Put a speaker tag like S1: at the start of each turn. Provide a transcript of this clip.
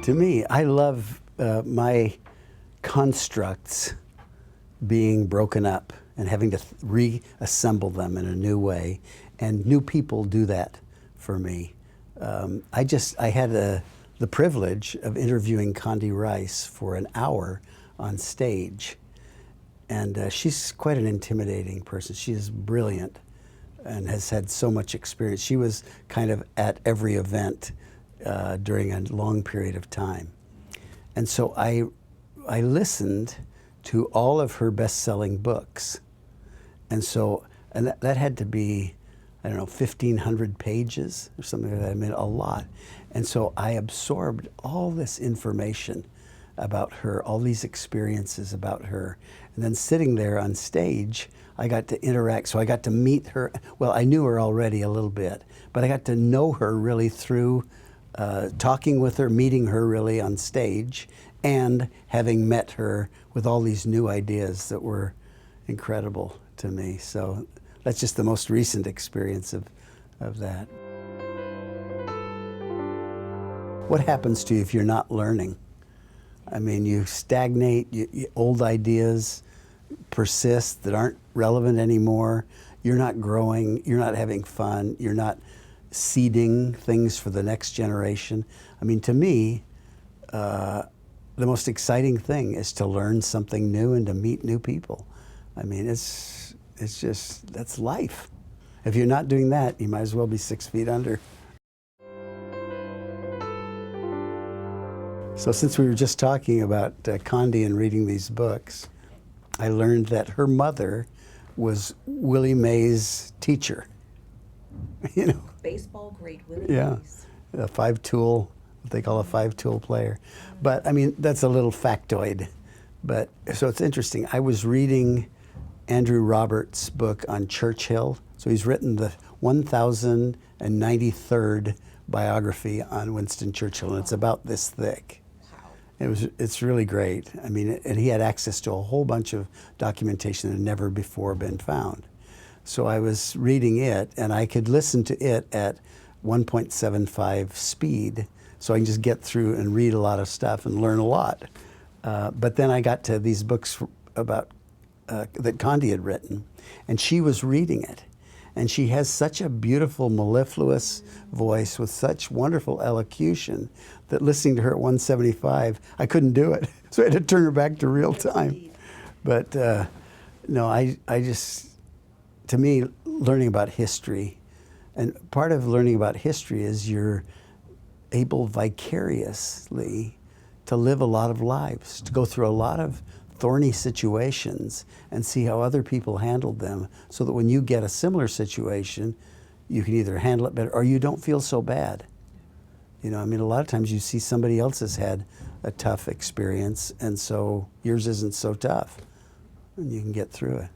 S1: To me, I love my constructs being broken up and having to reassemble them in a new way, and new people do that for me. I had the privilege of interviewing Condi Rice for an hour on stage, and she's quite an intimidating person. She is brilliant and has had so much experience. She was kind of at every event during a long period of time. And so I listened to all of her best-selling books. And that had to be, I don't know, 1,500 pages or something like that. I mean, a lot. And so I absorbed all this information about her, all these experiences about her. And then sitting there on stage, I got to interact. So I got to meet her. Well, I knew her already a little bit, but I got to know her really through talking with her, meeting her really on stage, and having met her with all these new ideas that were incredible to me. So that's just the most recent experience of that. What happens to you if you're not learning? I mean, you stagnate, old ideas persist that aren't relevant anymore. You're not growing, you're not having fun, you're not seeding things for the next generation. I mean, to me, the most exciting thing is to learn something new and to meet new people. I mean, it's just, that's life. If you're not doing that, you might as well be 6 feet under. So since we were just talking about Condi and reading these books, I learned that her mother was Willie Mays' teacher. You know,
S2: baseball great Willie
S1: Mays. A five-tool, what they call a five-tool player. But I mean, that's a little factoid. But so it's interesting. I was reading Andrew Roberts' book on Churchill. So he's written the 1093rd biography on Winston Churchill, and it's about this thick. It's really great. I mean, and he had access to a whole bunch of documentation that had never before been found. So I was reading it, and I could listen to it at 1.75 speed, so I can just get through and read a lot of stuff and learn a lot. But then I got to these books about that Condi had written, and she was reading it. And she has such a beautiful, mellifluous voice with such wonderful elocution that listening to her at 175, I couldn't do it. So I had to turn her back to real time. But no, I just, to me, learning about history, and part of learning about history is you're able vicariously to live a lot of lives, to go through a lot of thorny situations and see how other people handled them, so that when you get a similar situation, you can either handle it better or you don't feel so bad. You know, I mean, a lot of times you see somebody else has had a tough experience, and so yours isn't so tough, and you can get through it.